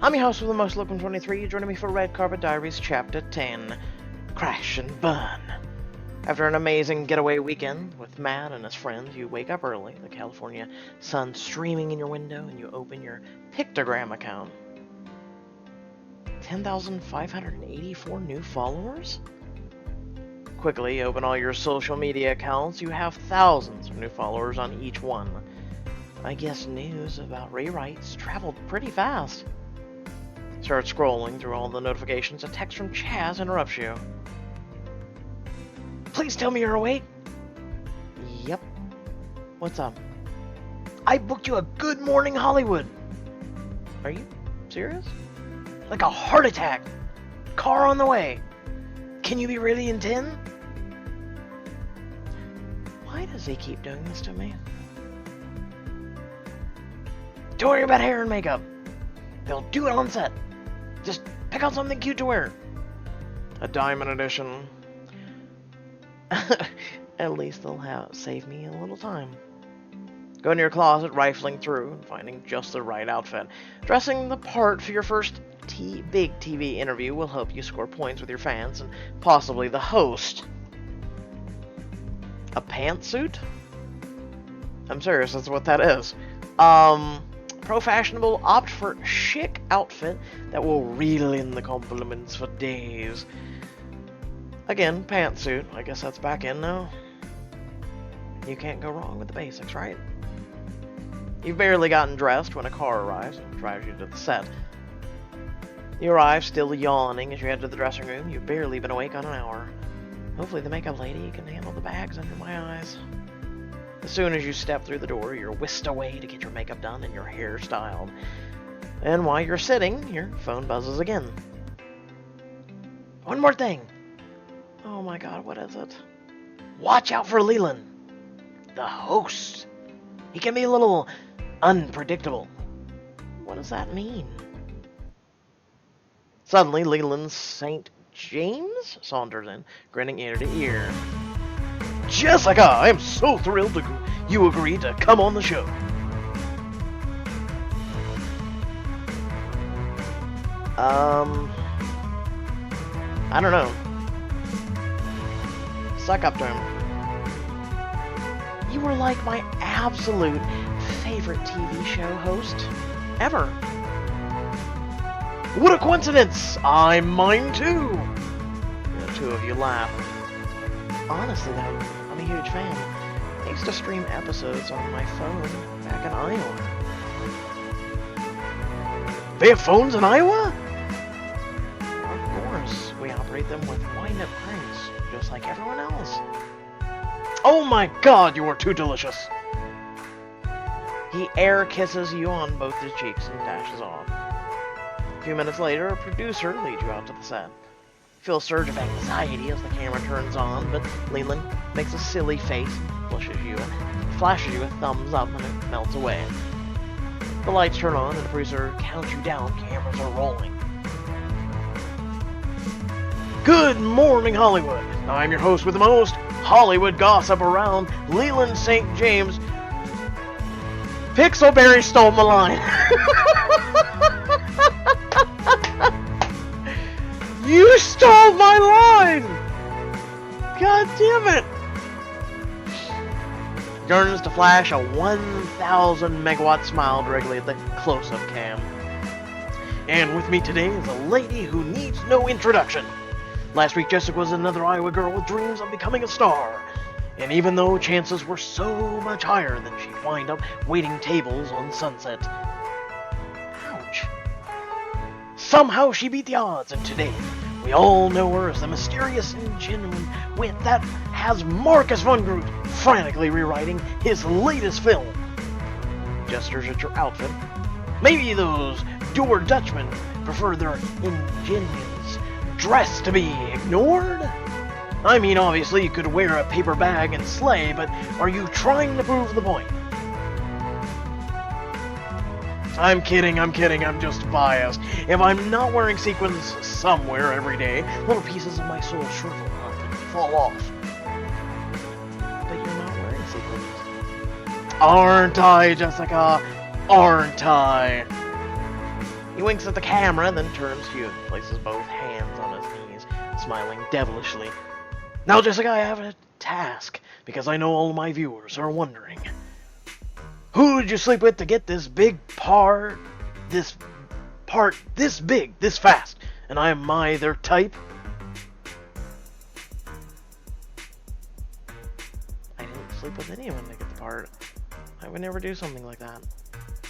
I'm your host with the most Looking 23, joining me for Red Carpet Diaries Chapter 10, Crash and Burn. After an amazing getaway weekend with Matt and his friends, you wake up early, the California sun streaming in your window, and you open your Pictogram account. 10,584 new followers? Quickly open all your social media accounts, you have thousands of new followers on each one. I guess news about rewrites traveled pretty fast. Start scrolling through all the notifications. A text from Chaz interrupts you. Please tell me you're awake. Yep. What's up? I booked you a Good Morning Hollywood. Are you serious? Like a heart attack. Car on the way. Can you be ready in 10? Why does he keep doing this to me? Don't worry about hair and makeup. They'll do it on set. Just pick out something cute to wear. A diamond edition. At least they'll save me a little time. Go into your closet, rifling through, and finding just the right outfit. Dressing the part for your first big TV interview will help you score points with your fans and possibly the host. A pantsuit? I'm serious, that's what that is. Pro-fashionable, opt for chic outfit that will reel in the compliments for days. Again, pantsuit. I guess that's back in now. You can't go wrong with the basics, right? You've barely gotten dressed when a car arrives and drives you to the set. You arrive still yawning as you head to the dressing room. You've barely been awake on an hour. Hopefully the makeup lady can handle the bags under my eyes. As soon as you step through the door, you're whisked away to get your makeup done and your hair styled. And while you're sitting, your phone buzzes again. One more thing. Oh my god, what is it? Watch out for Leland, the host. He can be a little unpredictable. What does that mean? Suddenly, Leland St. James saunters in, grinning ear to ear. Jessica, I am so thrilled you agreed to come on the show. I don't know. Suck up to him. You were like my absolute favorite TV show host ever. What a coincidence! I'm mine too! The two of you laugh. Honestly though, I'm a huge fan. I used to stream episodes on my phone back in Iowa. They have phones in Iowa? Of course, we operate them with wind-up cranks, just like everyone else. Oh my god, you are too delicious! He air kisses you on both his cheeks and dashes off. A few minutes later, a producer leads you out to the set. You feel a surge of anxiety as the camera turns on, but Leland makes a silly face and flashes you a thumbs up, and it melts away. The lights turn on and the producer counts you down. Cameras are rolling. Good morning, Hollywood. I'm your host with the most Hollywood gossip around, Leland St. James. Pixelberry stole my line. You stole my line! God damn it! Turns to flash a 1,000 megawatt smile directly at the close-up cam. And with me today is a lady who needs no introduction. Last week, Jessica was another Iowa girl with dreams of becoming a star. And even though chances were so much higher that she'd wind up waiting tables on Sunset. Ouch. Somehow she beat the odds, and today, we all know her as the mysterious and genuine wit that has Marcus Von Groot frantically rewriting his latest film. Gestures at your outfit. Maybe those dour Dutchmen prefer their ingenious dress to be ignored? I mean, obviously you could wear a paper bag and slay, but are you trying to prove the point? I'm kidding, I'm just biased. If I'm not wearing sequins somewhere every day, little pieces of my soul shrivel up and fall off. But you're not wearing sequins. Aren't I, Jessica? Aren't I? He winks at the camera, then turns to you and places both hands on his knees, smiling devilishly. Now, Jessica, I have a task, because I know all my viewers are wondering. Who did you sleep with to get this this big, this fast? And am I their type? I didn't sleep with anyone to get the part. I would never do something like that.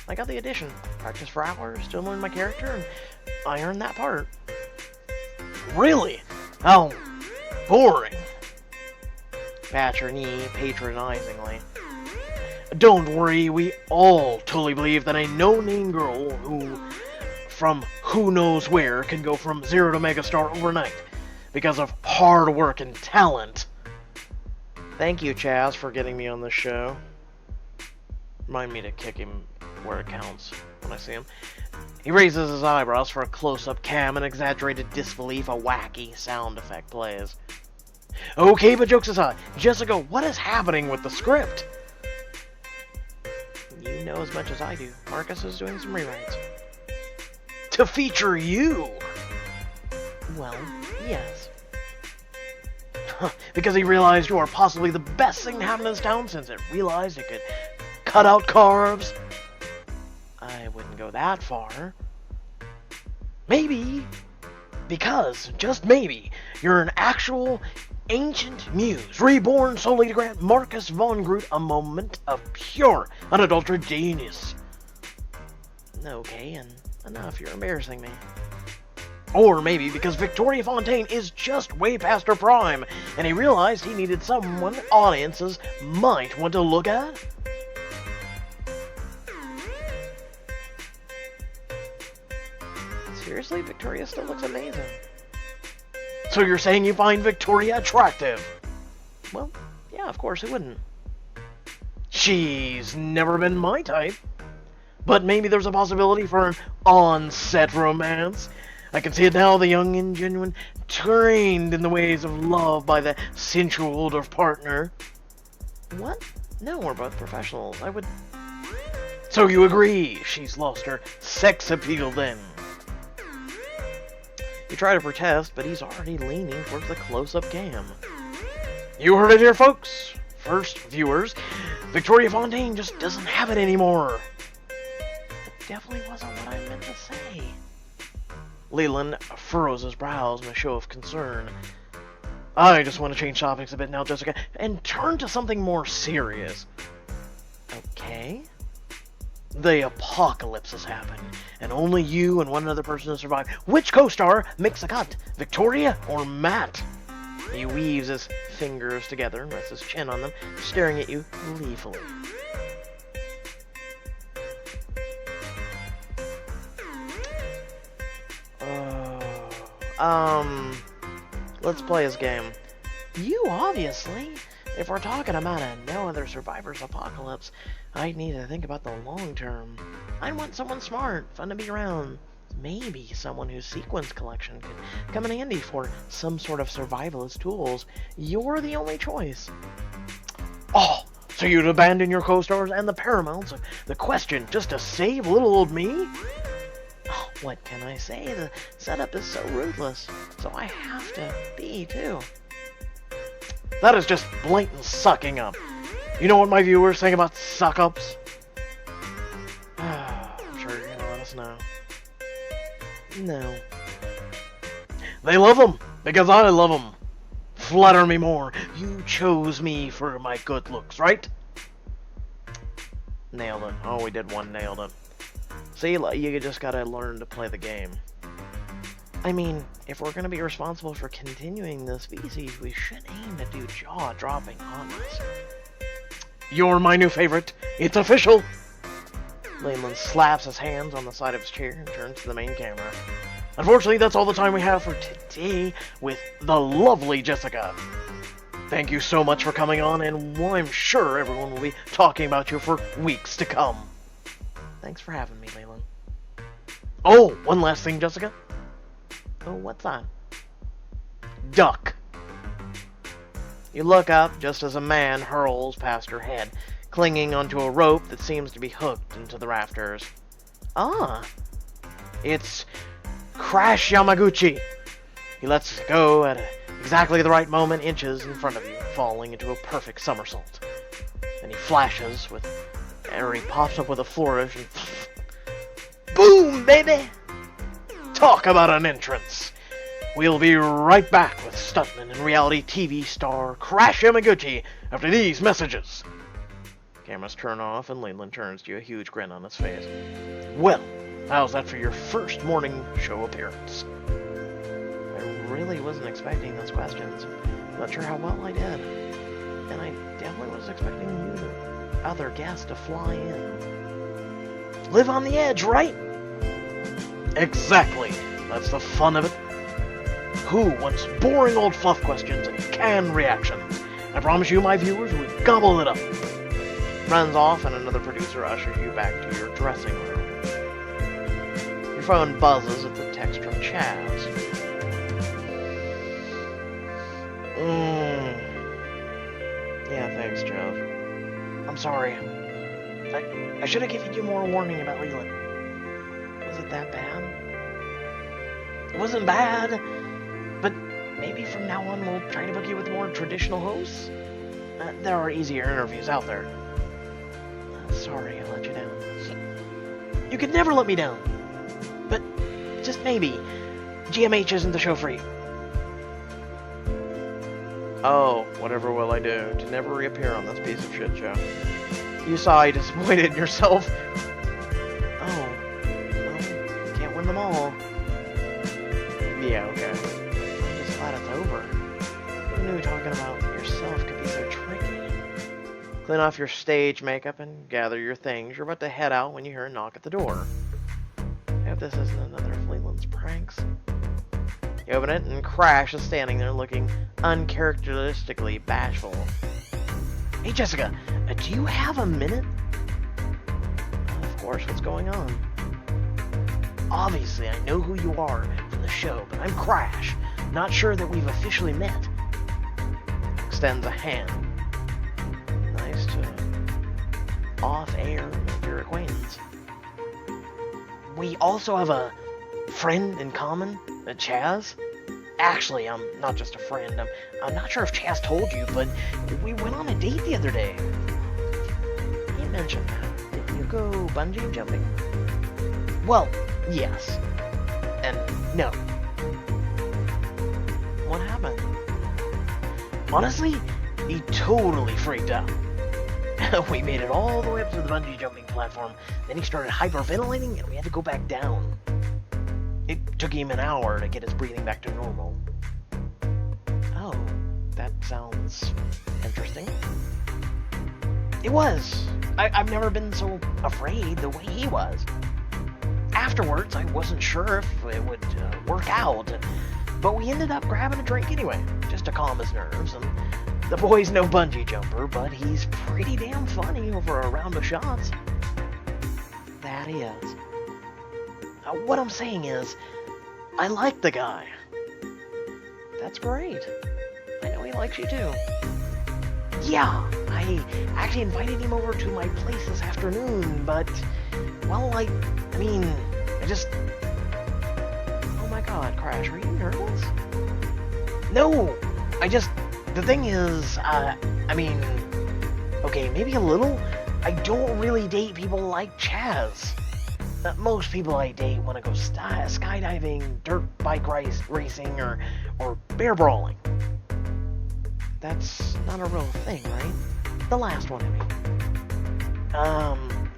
I got the audition, practiced for hours, to learn my character, and I earned that part. Really? How boring. Pat her knee patronizingly. Don't worry, we all totally believe that a no-name girl from who knows where can go from 0 to megastar overnight because of hard work and talent. Thank you, Chaz, for getting me on this show. Remind me to kick him where it counts when I see him. He raises his eyebrows for a close-up cam and exaggerated disbelief. A wacky sound effect plays. Okay, but jokes aside, Jessica, what is happening with the script? You know as much as I do. Marcus is doing some rewrites. To feature you? Well, yes. Because he realized you are possibly the best thing to happen in this town since it realized it could cut out carbs. I wouldn't go that far. Maybe, because, just maybe, you're an actual ancient muse, reborn solely to grant Marcus von Groot a moment of pure, unadulterated genius. Okay, and enough, you're embarrassing me. Or maybe because Victoria Fontaine is just way past her prime, and he realized he needed someone audiences might want to look at? Seriously, Victoria still looks amazing. So you're saying you find Victoria attractive? Well, yeah, of course, who wouldn't? She's never been my type. But maybe there's a possibility for an on-set romance. I can see it now, the young and genuine, trained in the ways of love by the sensual older partner. What? No, we're both professionals. I would... So you agree she's lost her sex appeal then? You try to protest, but he's already leaning towards the close-up cam. You heard it here, folks. First, viewers, Victoria Fontaine just doesn't have it anymore. That definitely wasn't what I meant to say. Leland furrows his brows in a show of concern. I just want to change topics a bit now, Jessica, and turn to something more serious. Okay? The apocalypse has happened, and only you and one other person has survived. Which co-star makes the cut? Victoria or Matt? He weaves his fingers together and rests his chin on them, staring at you gleefully. Let's play his game. You, obviously. If we're talking about a no other survivors apocalypse, I'd need to think about the long term. I'd want someone smart, fun to be around. Maybe someone whose sequence collection could come in handy for some sort of survivalist tools. You're the only choice. Oh, so you'd abandon your co-stars and the Paramounts of the question just to save little old me? Oh, what can I say? The setup is so ruthless, so I have to be too. That is just blatant sucking up. You know what my viewers think about suck-ups? I'm sure you're gonna let us know. No. They love them, because I love them. Flatter me more. You chose me for my good looks, right? Nailed it. Oh, we did one, nailed it. See, you just gotta learn to play the game. I mean, if we're gonna be responsible for continuing this species, we should aim to do jaw-dropping hotness. You're my new favorite. It's official. Leyland slaps his hands on the side of his chair and turns to the main camera. Unfortunately, that's all the time we have for today with the lovely Jessica. Thank you so much for coming on, and I'm sure everyone will be talking about you for weeks to come. Thanks for having me, Leyland. Oh, one last thing, Jessica. Oh, what's that? Duck. You look up just as a man hurls past her head, clinging onto a rope that seems to be hooked into the rafters. Ah! It's Crash Yamaguchi. He lets go at exactly the right moment, inches in front of you, falling into a perfect somersault. Then he flashes or he pops up with a flourish and boom, baby! Talk about an entrance! We'll be right back with stuntman and reality TV star Crash Yamaguchi after these messages. Cameras turn off and Leland turns to you, a huge grin on his face. Well, how's that for your first morning show appearance? I really wasn't expecting those questions. Not sure how well I did. And I definitely was expecting you, the other guest, to fly in. Live on the edge, right? Exactly. That's the fun of it. Who wants boring old fluff questions and canned reaction? I promise you, my viewers, we gobble it up. Runs off and another producer ushers you back to your dressing room. Your phone buzzes at the text from Chaz. Yeah, thanks, Jeff. I'm sorry. I should have given you more warning about Leland. Was it that bad? It wasn't bad, but maybe from now on we'll try to book you with more traditional hosts. There are easier interviews out there. Sorry I let you down. You could never let me down. But just maybe, GMH isn't the show for you. Oh, whatever will I do to never reappear on this piece of shit show? You sigh, disappointed in yourself. Oh, well, can't win them all. Yeah, okay. I'm just glad it's over. Who knew talking about yourself could be so tricky? Clean off your stage makeup and gather your things. You're about to head out when you hear a knock at the door. I hope this isn't another of Leland's pranks. You open it, and Crash is standing there looking uncharacteristically bashful. Hey, Jessica, do you have a minute? Of course, what's going on? Obviously, I know who you are from the show, but I'm Crash. Not sure that we've officially met. Extends a hand. Nice to off-air make your acquaintance. We also have a friend in common, Chaz. Actually, I'm not just a friend. I'm not sure if Chaz told you, but we went on a date the other day. He mentioned that. Did you go bungee jumping? Well, yes. And no. What happened? Honestly, he totally freaked out. We made it all the way up to the bungee jumping platform, then he started hyperventilating and we had to go back down. It took him an hour to get his breathing back to normal. Oh, that sounds interesting. It was. I've never been so afraid the way he was. Afterwards, I wasn't sure if it would work out, but we ended up grabbing a drink anyway, just to calm his nerves. And the boy's no bungee jumper, but he's pretty damn funny over a round of shots. That he is. What I'm saying is, I like the guy. That's great. I know he likes you too. Yeah, I actually invited him over to my place this afternoon, but, well, I mean, oh my god, Crash, are you nervous? No, the thing is, okay, maybe a little. I don't really date people like Chaz. Most people I date want to go skydiving, dirt bike racing, or bear brawling. That's not a real thing, right? The last one, I mean.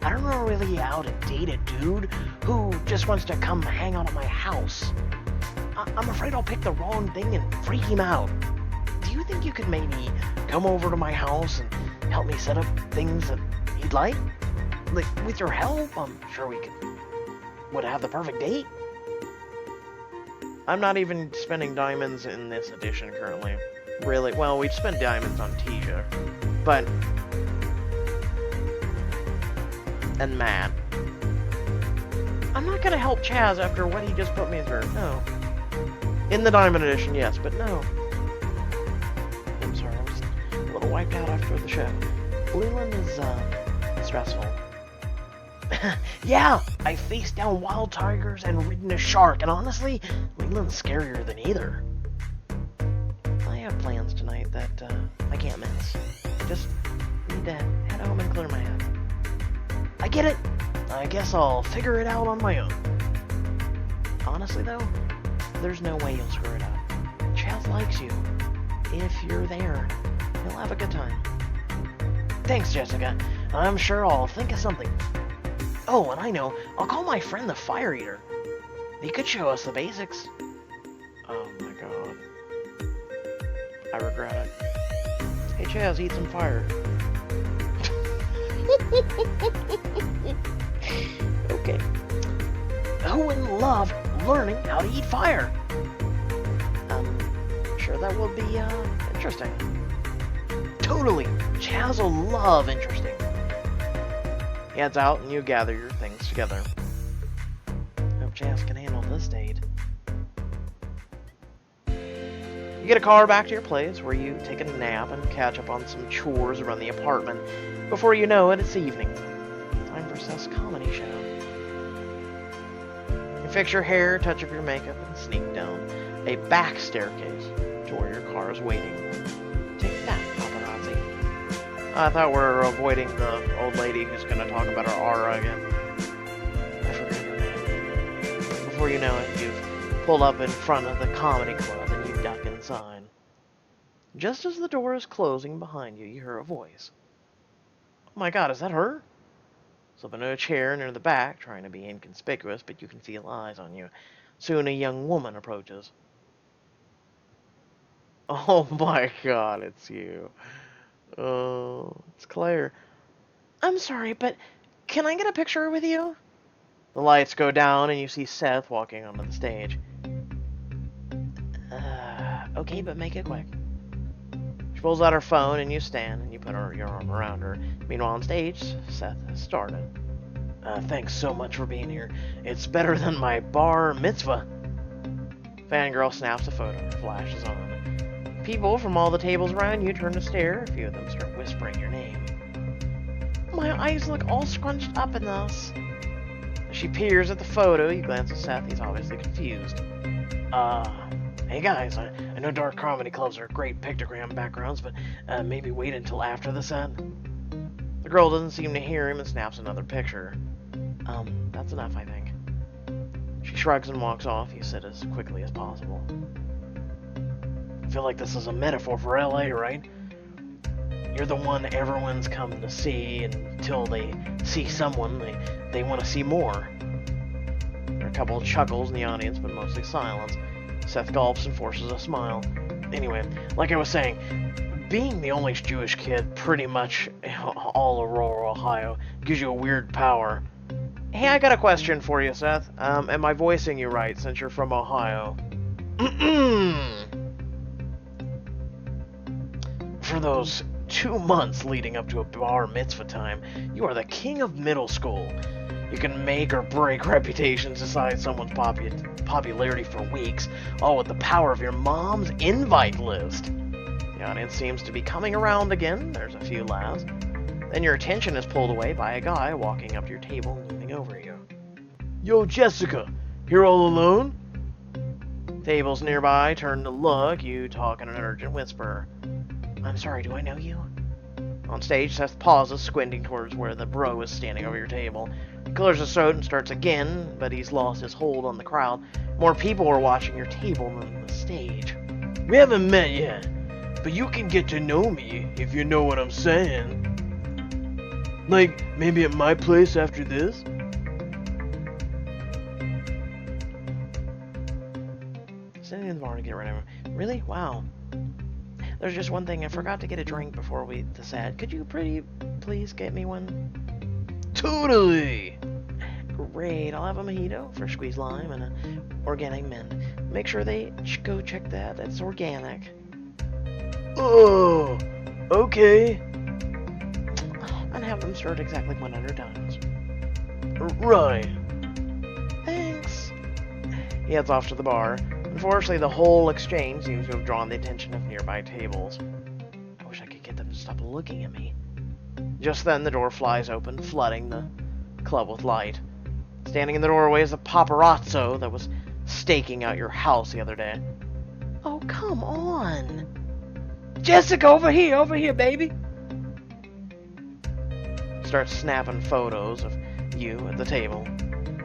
I don't know really how to date a dude who just wants to come hang out at my house. I'm afraid I'll pick the wrong thing and freak him out. Do you think you could maybe come over to my house and help me set up things that he'd like? Like, with your help, I'm sure we would have the perfect date. I'm not even spending diamonds in this edition currently. Really? Well, we'd spend diamonds on Tisha. But... and Matt. I'm not gonna help Chaz after what he just put me through. No. In the diamond edition, yes, but no. I'm sorry, I'm just a little wiped out after the show. Leland is, stressful. Yeah, I faced down wild tigers and ridden a shark, and honestly, Leland's scarier than either. I have plans tonight that I can't miss. I just need to head home and clear my head. I get it. I guess I'll figure it out on my own. Honestly, though, there's no way you'll screw it up. Chaz likes you. If you're there, you'll have a good time. Thanks, Jessica. I'm sure I'll think of something. Oh, and I know, I'll call my friend the Fire Eater. He could show us the basics. Oh my god. I regret it. Hey Chaz, eat some fire. Okay. Who wouldn't love learning how to eat fire? I'm sure that will be interesting. Totally. Chaz will love interesting. He heads out and you gather your things together. Hope Chaz can handle this date. You get a car back to your place where you take a nap and catch up on some chores around the apartment. Before you know it, it's evening. Time for Seth's comedy show. You fix your hair, touch up your makeup, and sneak down a back staircase to where your car is waiting. Take that, paparazzi. I thought we were avoiding the old lady who's going to talk about her aura again. I forgot her name. Before you know it, you've pulled up in front of the comedy club and you duck inside. Just as the door is closing behind you, you hear a voice. Oh my god, is that her? Slip into a chair near the back, trying to be inconspicuous, but you can feel eyes on you. Soon a young woman approaches. Oh my god, it's you. Oh, it's Claire. I'm sorry, but can I get a picture with you? The lights go down and you see Seth walking onto the stage. Okay, but make it quick. She pulls out her phone and you stand and you put your arm around her. Meanwhile, on stage, Seth has started. Thanks so much for being here. It's better than my bar mitzvah. Fangirl snaps a photo and flashes on. People from all the tables around you turn to stare. A few of them start whispering your name. My eyes look all scrunched up in this. As she peers at the photo, you glance at Seth. He's obviously confused. Hey guys, I know dark comedy clubs are great pictogram backgrounds, but maybe wait until after the set. The girl doesn't seem to hear him and snaps another picture. That's enough, I think. She shrugs and walks off. You sit as quickly as possible. I feel like this is a metaphor for LA, right? You're the one everyone's come to see, and until they see someone, they want to see more. There are a couple of chuckles in the audience, but mostly silence. Seth gulps and forces a smile. Anyway, like I was saying, being the only Jewish kid pretty much all Aurora, Ohio, gives you a weird power. Hey, I got a question for you, Seth. Am I voicing you right, since you're from Ohio? For those 2 months leading up to a bar mitzvah time, you are the king of middle school. You can make or break reputations, decide someone's popularity for weeks, all with the power of your mom's invite list. The audience seems to be coming around again. There's a few laughs. Then your attention is pulled away by a guy walking up to your table and leaning over you. Yo, Jessica, here all alone? Tables nearby turn to look. You talk in an urgent whisper. I'm sorry, do I know you? On stage, Seth pauses, squinting towards where the bro is standing over your table. He clears his throat and starts again, but he's lost his hold on the crowd. More people are watching your table than the stage. We haven't met yet, but you can get to know me if you know what I'm saying. Like, maybe at my place after this? Sitting in the bar to get rid of him. Really? Wow. There's just one thing. I forgot to get a drink before the set. Could you please get me one? Totally! Great. I'll have a mojito for squeezed lime and an organic mint. Make sure they go check that. It's organic. Oh, okay. And have them stirred exactly 100 times. Right. Thanks. He heads off to the bar. Unfortunately, the whole exchange seems to have drawn the attention of nearby tables. I wish I could get them to stop looking at me. Just then, the door flies open, flooding the club with light. Standing in the doorway is a paparazzo that was staking out your house the other day. Oh, come on. Jessica, over here, baby. Starts snapping photos of you at the table.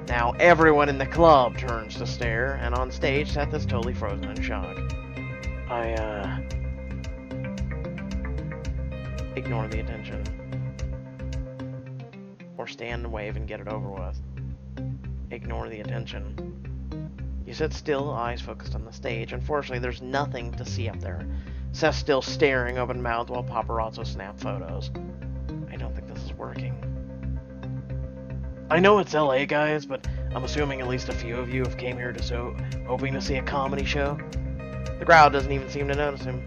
Now everyone in the club turns to stare, and on stage, Seth is totally frozen in shock. Ignore the attention. Or stand and wave and get it over with. Ignore the attention. You sit still, eyes focused on the stage. Unfortunately, there's nothing to see up there. Seth's still staring open-mouthed while paparazzo snap photos. I don't think this is working. I know it's LA, guys, but I'm assuming at least a few of you have came here hoping to see a comedy show. The crowd doesn't even seem to notice him.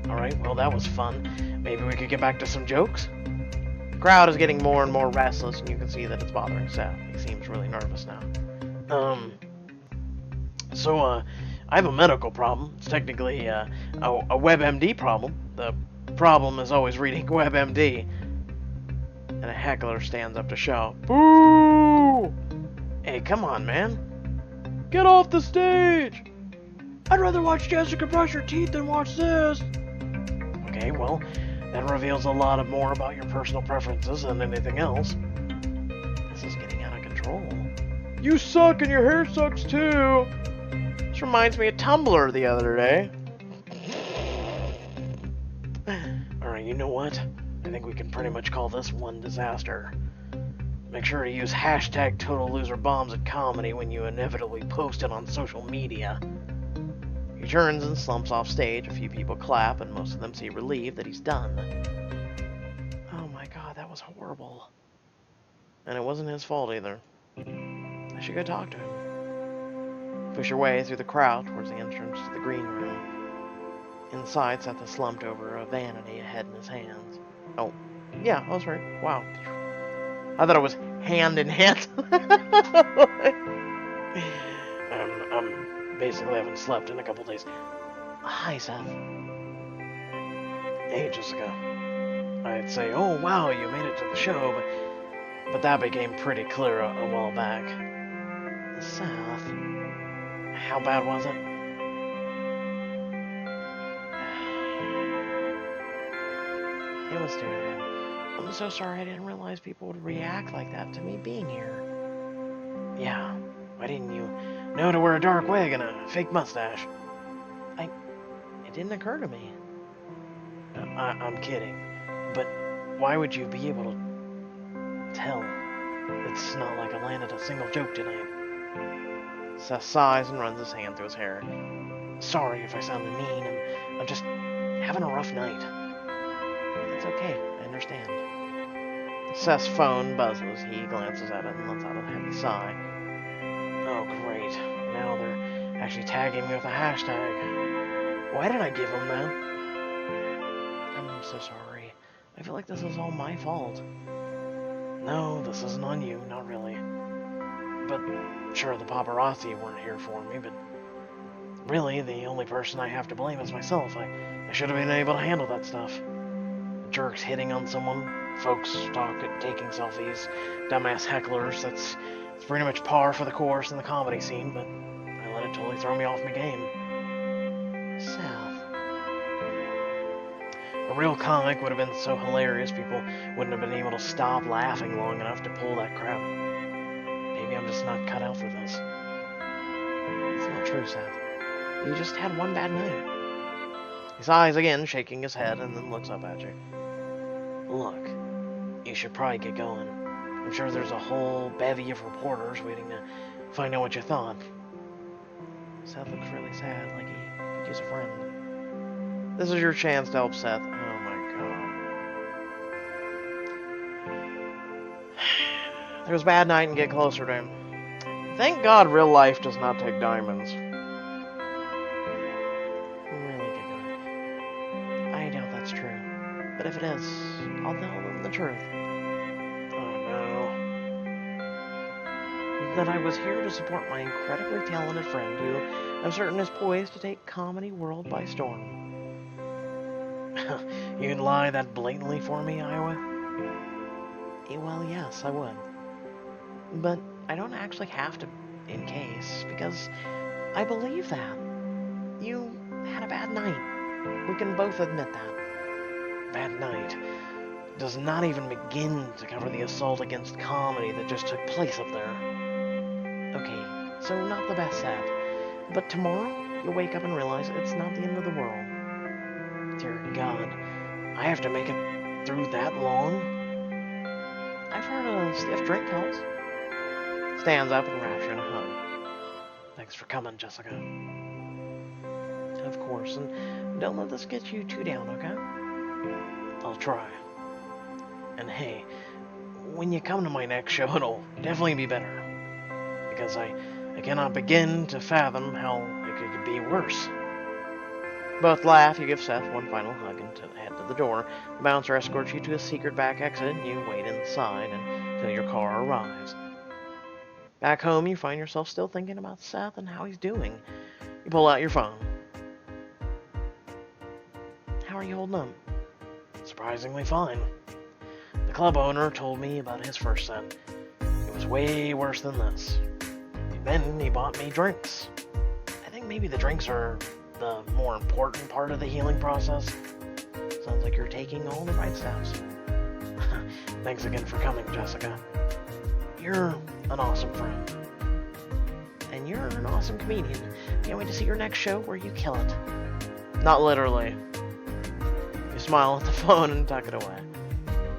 Alright, well that was fun. Maybe we could get back to some jokes? The crowd is getting more and more restless, and you can see that it's bothering Seth. He seems really nervous now. I have a medical problem. It's technically a WebMD problem. The problem is always reading WebMD. And a heckler stands up to shout, "Boo! Hey, come on, man. Get off the stage! I'd rather watch Jessica brush her teeth than watch this." Okay, well, that reveals a lot more about your personal preferences than anything else. This is getting out of control. You suck and your hair sucks too. This reminds me of Tumblr the other day. Alright, you know what? I think we can pretty much call this one disaster. Make sure to use hashtag #TotalLoserBombs at comedy when you inevitably post it on social media. He turns and slumps off stage. A few people clap, and most of them seem relieved that he's done. Oh my god, that was horrible. And it wasn't his fault either. I should go talk to him. Push your way through the crowd towards the entrance to the green room. Inside, Seth is slumped over a vanity, a head in his hands. Oh, yeah, I was right. Wow. I thought it was hand in hand. Basically haven't slept in a couple days. Hi, Seth. Hey, Jessica. I'd say, oh wow, you made it to the show, but that became pretty clear a while back. Seth, how bad was it? It was terrible. I'm so sorry I didn't realize people would react like that to me being here. Yeah, why didn't you know to wear a dark wig and a fake mustache? It didn't occur to me. I'm kidding. But why would you be able to tell? It's not like I landed a single joke tonight. Seth sighs and runs his hand through his hair. Sorry if I sounded mean. I'm just having a rough night. It's okay. I understand. Seth's phone buzzes. He glances at it and lets out a heavy sigh. Oh, great. Now they're actually tagging me with a hashtag. Why did I give them that? I'm so sorry. I feel like this is all my fault. No, this isn't on you. Not really. But sure, the paparazzi weren't here for me, but really, the only person I have to blame is myself. I should have been able to handle that stuff. Jerks hitting on someone, folks taking selfies, dumbass hecklers, it's pretty much par for the course in the comedy scene, but I let it totally throw me off my game. Seth. A real comic would have been so hilarious people wouldn't have been able to stop laughing long enough to pull that crowd. Maybe I'm just not cut out for this. It's not true, Seth. You just had one bad night. He sighs again, shaking his head, and then looks up at you. Look, you should probably get going. I'm sure there's a whole bevy of reporters waiting to find out what you thought. Seth looks really sad, like he could use a friend. This is your chance to help Seth. Oh my god. There's a bad night and get closer to him. Thank God real life does not take diamonds. Really get going. I doubt that's true. But if it is, I'll tell them the truth. Oh no. That I was here to support my incredibly talented friend who I'm certain is poised to take comedy world by storm. You'd lie that blatantly for me, Iowa? Well, yes, I would. But I don't actually have to in case, because I believe that. You had a bad night. We can both admit that. Bad night does not even begin to cover the assault against comedy that just took place up there. Okay, so not the best set. But tomorrow, you'll wake up and realize it's not the end of the world. Dear God, I have to make it through that long? I've heard a stiff drink helps. Stands up and wraps you in a hug. Thanks for coming, Jessica. Of course, and don't let this get you too down, okay? I'll try. And hey, when you come to my next show, it'll definitely be better. Because I cannot begin to fathom how it could be worse. Both laugh, you give Seth one final hug and head to the door. The bouncer escorts you to a secret back exit, and you wait inside until your car arrives. Back home, you find yourself still thinking about Seth and how he's doing. You pull out your phone. How are you holding up? Surprisingly fine. The club owner told me about his first set. It was way worse than this. Then he bought me drinks. I think maybe the drinks are the more important part of the healing process. Sounds like you're taking all the right steps. Thanks again for coming, Jessica. You're an awesome friend. And you're an awesome comedian. Can't wait to see your next show where you kill it. Not literally. You smile at the phone and tuck it away.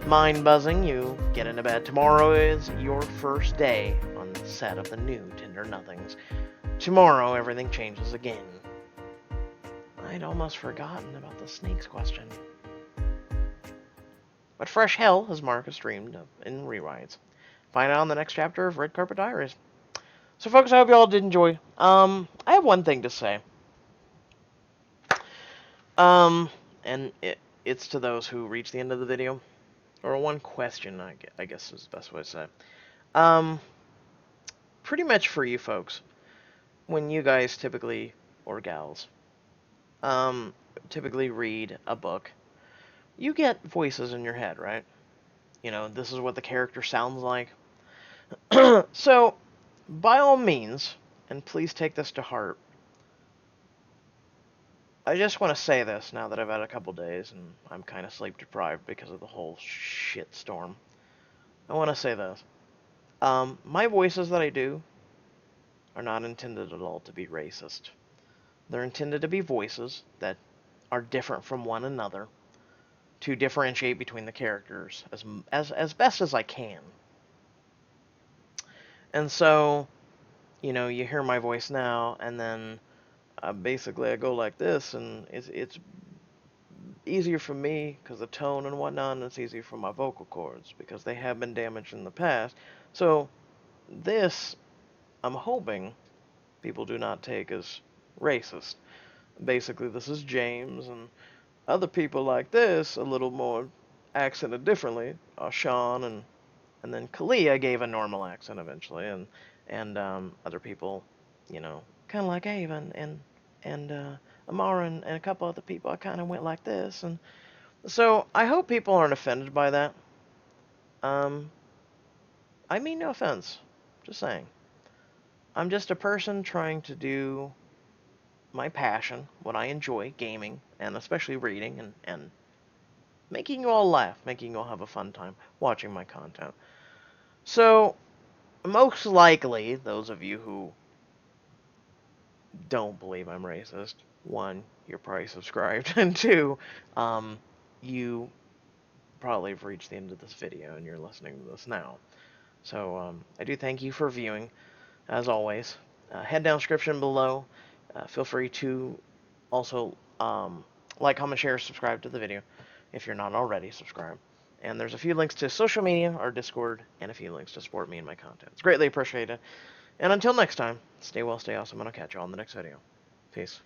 Mind buzzing, you get into bed. Tomorrow is your first day on the set of the new Tender Nothings. Tomorrow, everything changes again. I'd almost forgotten about the snakes question. What fresh hell has Marcus streamed in rewrites? Find out in the next chapter of Red Carpet Diaries. So, folks, I hope you all did enjoy. I have one thing to say. And it's to those who reach the end of the video. Or one question, I guess is the best way to say it. Pretty much for you folks, when you guys typically, or gals, typically read a book, you get voices in your head, right? You know, this is what the character sounds like. So, by all means, and please take this to heart, I just want to say this now that I've had a couple days and I'm kind of sleep deprived because of the whole shit storm. I want to say this. My voices that I do are not intended at all to be racist. They're intended to be voices that are different from one another to differentiate between the characters as best as I can. And so, you know, you hear my voice now, and then basically I go like this, and it's easier for me because of the tone and whatnot, and it's easier for my vocal cords because they have been damaged in the past. So this, I'm hoping, people do not take as racist. Basically, this is James, and other people like this, a little more accented differently, are Sean, and then Kalia gave a normal accent eventually, and other people, you know, kind of like Ava and Amara and a couple other people, I kind of went like this, and so I hope people aren't offended by that. I mean no offense, just saying. I'm just a person trying to do my passion, what I enjoy, gaming, and especially reading, and making you all laugh, making you all have a fun time watching my content. So, most likely, those of you who don't believe I'm racist, one, you're probably subscribed, and two, you probably have reached the end of this video and you're listening to this now. So, I do thank you for viewing, as always. Head down description below. Feel free to also like, comment, share, subscribe to the video if you're not already subscribed. And there's a few links to social media, our Discord, and a few links to support me and my content. It's greatly appreciated. And until next time, stay well, stay awesome, and I'll catch you all in the next video. Peace.